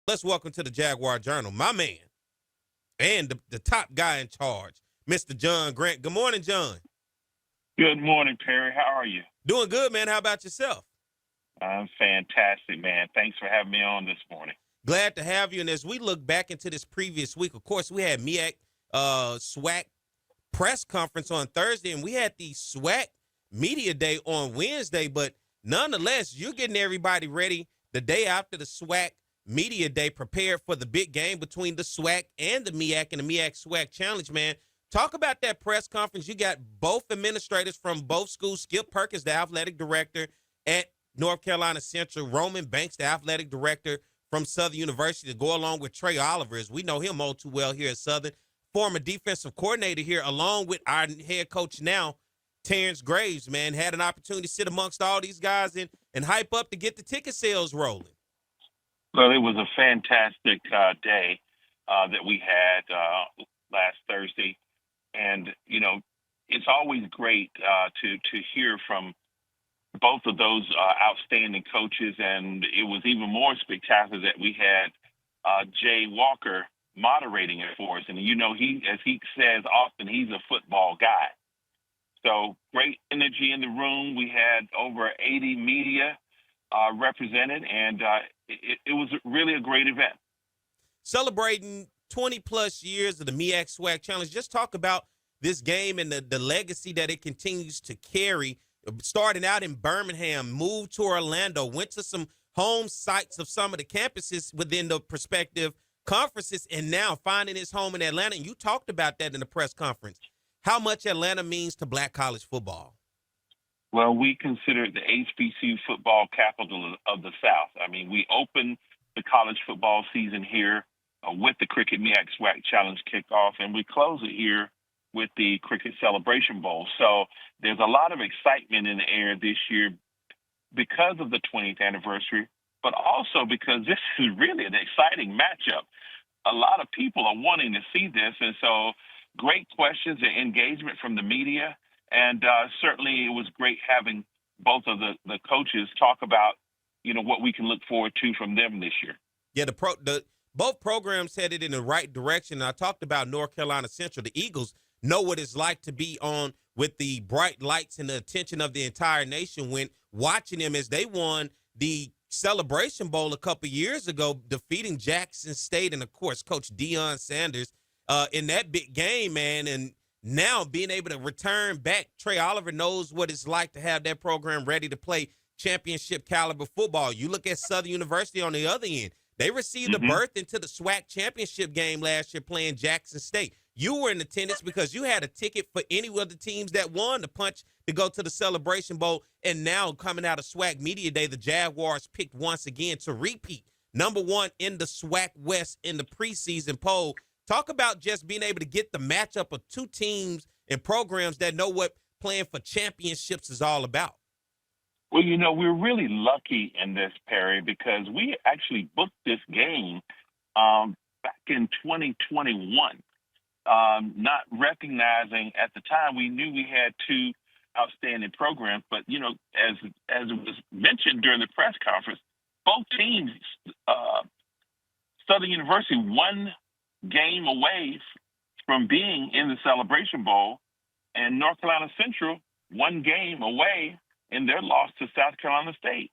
Let's welcome to the Jaguar Journal, my man, and the top guy in charge, Mr. John Grant. Good morning, John. Good morning, Perry. How are you? Doing good, man. How about yourself? I'm fantastic, man. Thanks for having me on this morning. Glad to have you. And as we look back into this previous week, of course, we had MEAC SWAC press conference on Thursday, and we had the SWAC media day on Wednesday. But nonetheless, you're getting everybody ready the day after the SWAC media day, prepared for the big game between the SWAC and the MEAC and the MEAC SWAC Challenge, man. Talk about that press conference. You got both administrators from both schools, Skip Perkins, the athletic director at North Carolina Central, Roman Banks, the athletic director from Southern University, to go along with Trey Oliver, as we know him all too well here at Southern, former defensive coordinator here, along with our head coach now, Terrence Graves, man. Had an opportunity to sit amongst all these guys and hype up to get the ticket sales rolling. Well, it was a fantastic day that we had last Thursday. And, you know, it's always great to hear from both of those outstanding coaches. And it was even more spectacular that we had Jay Walker moderating it for us. And, you know, as he says often, he's a football guy. So great energy in the room. We had over 80 media represented, and it was really a great event. Celebrating 20-plus years of the MEAC SWAC Challenge, just talk about this game and the legacy that it continues to carry. Starting out in Birmingham, moved to Orlando, went to some home sites of some of the campuses within the prospective conferences, and now finding his home in Atlanta. And you talked about that in the press conference, how much Atlanta means to black college football. Well, we consider it the HBCU football capital of the South. I mean, we opened the college football season here with the Cricket MEAC SWAC Challenge kickoff, and we close it here with the Cricket Celebration Bowl. So there's a lot of excitement in the air this year because of the 20th anniversary, but also because this is really an exciting matchup. A lot of people are wanting to see this, and so great questions and engagement from the media. And certainly it was great having both of the coaches talk about, you know, what we can look forward to from them this year. Yeah, both programs headed in the right direction. I talked about North Carolina Central. The Eagles know what it's like to be on with the bright lights and the attention of the entire nation when watching them as they won the Celebration Bowl a couple years ago, defeating Jackson State and, of course, Coach Deion Sanders in that big game, man. And now being able to return back, Trey Oliver knows what it's like to have that program ready to play championship caliber football. You look at Southern University on the other end. They received a berth into the SWAC championship game last year playing Jackson State. You were in attendance because you had a ticket for any of the teams that won the punch to go to the Celebration Bowl. And now coming out of SWAC Media Day, the Jaguars picked once again to repeat #1 in the SWAC West in the preseason poll. Talk about just being able to get the matchup of two teams and programs that know what playing for championships is all about. Well, you know, we're really lucky in this, Perry, because we actually booked this game back in 2021, not recognizing at the time we knew we had two outstanding programs. But, you know, as it was mentioned during the press conference, both teams, Southern University, one game away from being in the Celebration Bowl, and North Carolina Central, one game away in their loss to South Carolina State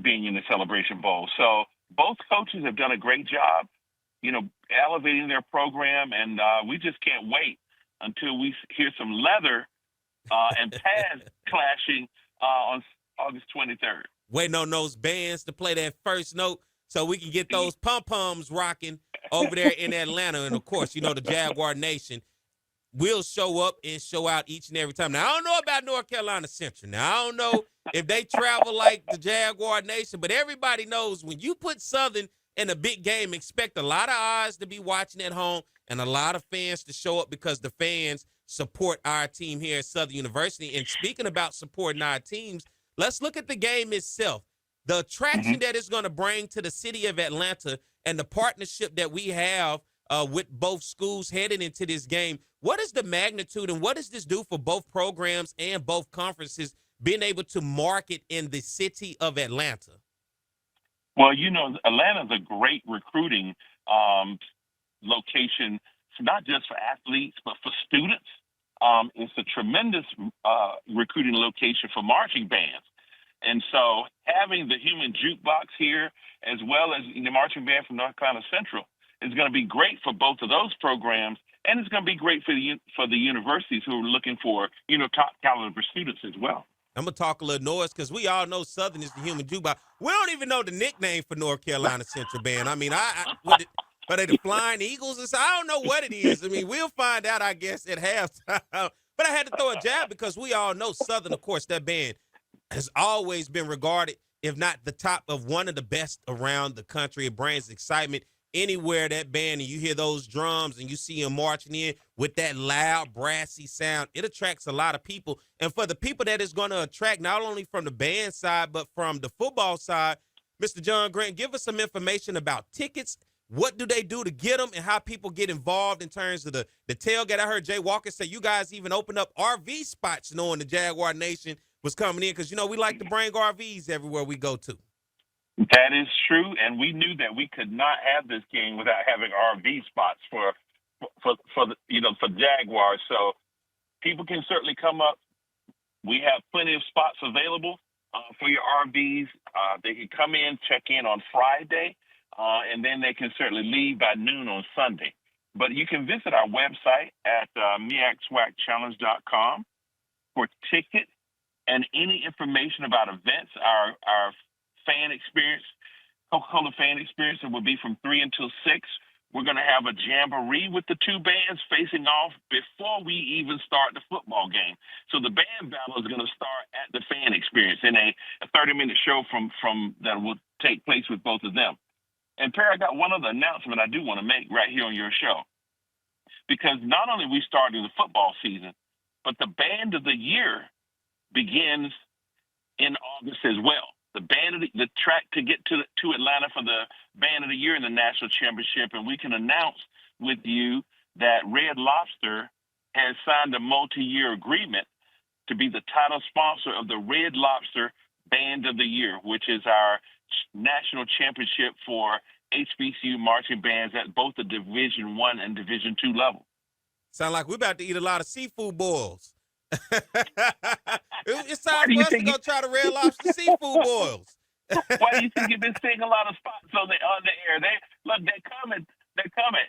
being in the Celebration Bowl. So both coaches have done a great job, you know, elevating their program, and we just can't wait until we hear some leather and pads clashing on August 23rd. Waiting on those bands to play that first note so we can get those pom-poms rocking over there in Atlanta. And, of course, you know, the Jaguar Nation will show up and show out each and every time. Now, I don't know about North Carolina Central. Now, I don't know if they travel like the Jaguar Nation, but everybody knows when you put Southern in a big game, expect a lot of eyes to be watching at home and a lot of fans to show up because the fans support our team here at Southern University. And speaking about supporting our teams, let's look at the game itself. The attraction that it's going to bring to the city of Atlanta and the partnership that we have with both schools heading into this game. What is the magnitude and what does this do for both programs and both conferences being able to market in the city of Atlanta? Well, Atlanta's a great recruiting um, location, not just for athletes, but for students. It's a tremendous recruiting location for marching bands. And so having the human jukebox here, as well as the marching band from North Carolina Central, is going to be great for both of those programs. And it's going to be great for the universities who are looking for, top caliber students as well. I'm gonna talk a little noise because we all know Southern is the human jukebox. We don't even know the nickname for North Carolina Central Band. I mean, but they the Flying Eagles or so. I don't know what it is. I mean, we'll find out, I guess, at halftime. But I had to throw a jab because we all know Southern, of course, that band has always been regarded, if not the top of one of the best around the country. It brings excitement anywhere that band and you hear those drums and you see them marching in with that loud, brassy sound. It attracts a lot of people. And for the people that it's going to attract, not only from the band side, but from the football side, Mr. John Grant, give us some information about tickets. What do they do to get them and how people get involved in terms of the tailgate? I heard Jay Walker say you guys even opened up RV spots knowing the Jaguar Nation was coming in because, we like to bring RVs everywhere we go to. That is true, and we knew that we could not have this game without having RV spots for Jaguars. So people can certainly come up. We have plenty of spots available for your RVs. They can come in, check in on Friday, and then they can certainly leave by noon on Sunday. But you can visit our website at meacswacchallenge.com for tickets and any information about events. Our fan experience, Coca-Cola fan experience, that will be from 3 until 6. We're going to have a jamboree with the two bands facing off before we even start the football game. So the band battle is going to start at the fan experience in a 30-minute show from that will take place with both of them. And Perry, I got one other announcement I do want to make right here on your show. Because not only are we starting the football season, but the band of the year begins in August as well. The track to get to Atlanta for the band of the year in the national championship, and we can announce with you that Red Lobster has signed a multi-year agreement to be the title sponsor of the Red Lobster Band of the Year, which is our national championship for HBCU marching bands at both the Division I and Division II level. Sound like we're about to eat a lot of seafood boils. It's time for us to go try the Red Lobster seafood boils. Why do you think you've been seeing a lot of spots on the air? They're coming,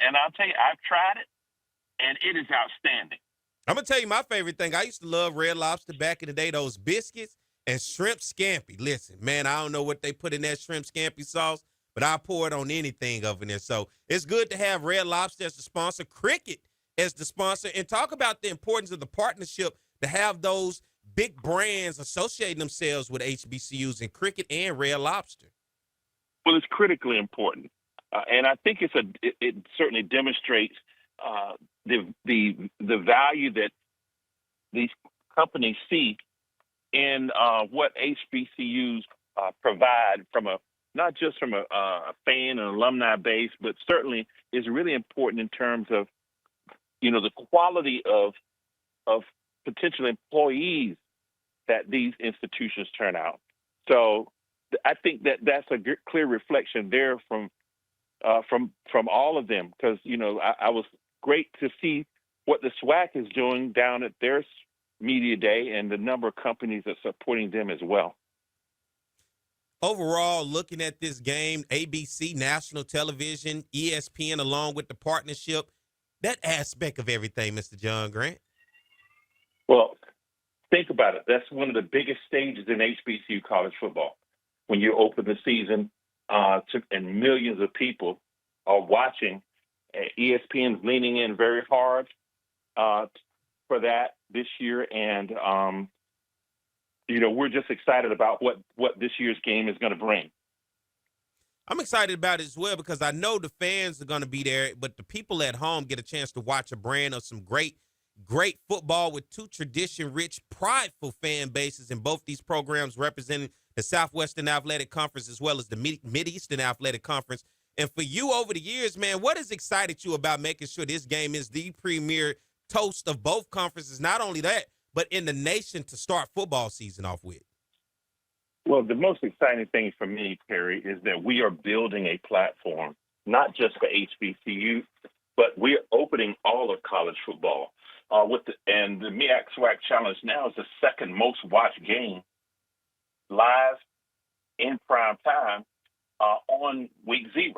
and I'll tell you, I've tried it, and it is outstanding. I'm gonna tell you my favorite thing. I used to love Red Lobster back in the day. Those biscuits and shrimp scampi. Listen, man, I don't know what they put in that shrimp scampi sauce, but I pour it on anything over there. So it's good to have Red Lobster as the sponsor, Cricket as the sponsor, and talk about the importance of the partnership to have those big brands associating themselves with HBCUs and Cricket and Red Lobster. Well, it's critically important, and I think it certainly demonstrates the value that these companies see in what HBCUs provide not just from a fan and alumni base, but certainly is really important in terms of the quality of potential employees that these institutions turn out. So I think that's a clear reflection there from all of them, because I was great to see what the SWAC is doing down at their media day and the number of companies that are supporting them as well. Overall, looking at this game, ABC, national television, ESPN, along with the partnership, that aspect of everything, Mr. John Grant. Well, think about it. That's one of the biggest stages in HBCU college football. When you open the season and millions of people are watching, ESPN's leaning in very hard for that this year. And, we're just excited about what this year's game is going to bring. I'm excited about it as well because I know the fans are going to be there, but the people at home get a chance to watch a brand of some great football with two tradition-rich, prideful fan bases in both these programs representing the Southwestern Athletic Conference as well as the Mid-Eastern Athletic Conference. And for you over the years, man, what has excited you about making sure this game is the premier toast of both conferences? Not only that, but in the nation to start football season off with. Well, the most exciting thing for me, Perry, is that we are building a platform, not just for HBCU, but we're opening all of college football. And the MEAC SWAC Challenge now is the second most watched game live in prime time on week 0.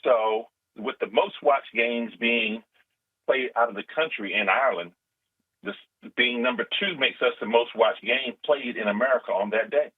So with the most watched games being played out of the country in Ireland, this being number 2 makes us the most watched game played in America on that day.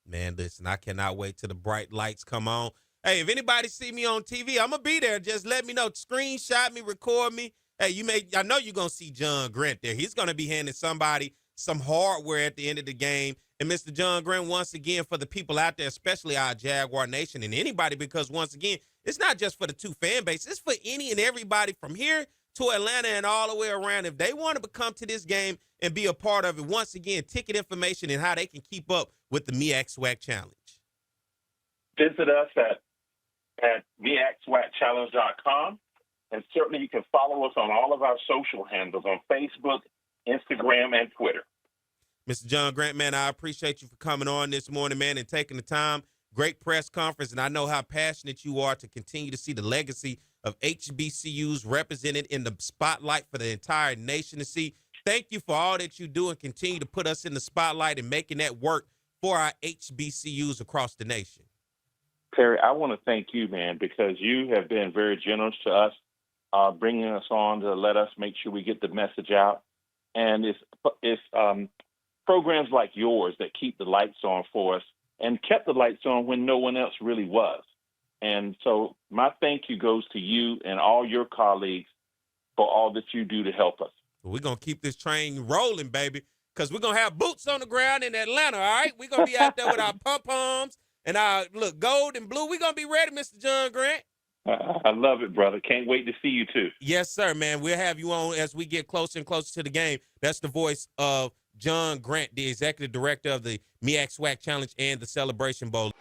Man, listen, I cannot wait till the bright lights come on. Hey, if anybody see me on TV, I'm going to be there. Just let me know. Screenshot me, record me. Hey, I know you're going to see John Grant there. He's going to be handing somebody some hardware at the end of the game. And Mr. John Grant, once again, for the people out there, especially our Jaguar Nation and anybody, because once again, it's not just for the 2 fan bases. It's for any and everybody from here to Atlanta and all the way around. If they want to come to this game and be a part of it, once again, ticket information and how they can keep up with the MEAC SWAC Challenge. Visit us at MEACSWACChallenge.com. And certainly you can follow us on all of our social handles on Facebook, Instagram, and Twitter. Mr. John Grant, man, I appreciate you for coming on this morning, man, and taking the time. Great press conference, and I know how passionate you are to continue to see the legacy of HBCUs represented in the spotlight for the entire nation to see. Thank you for all that you do and continue to put us in the spotlight and making that work for our HBCUs across the nation. Perry, I want to thank you, man, because you have been very generous to us, bringing us on to let us make sure we get the message out. And it's programs like yours that keep the lights on for us and kept the lights on when no one else really was. And so my thank you goes to you and all your colleagues for all that you do to help us. We're going to keep this train rolling, baby, because we're going to have boots on the ground in Atlanta, all right? We're going to be out there with our pom-poms and our, gold and blue. We're going to be ready, Mr. John Grant. I love it, brother. Can't wait to see you, too. Yes, sir, man. We'll have you on as we get closer and closer to the game. That's the voice of John Grant, the executive director of the MEAC SWAC Challenge and the Celebration Bowl.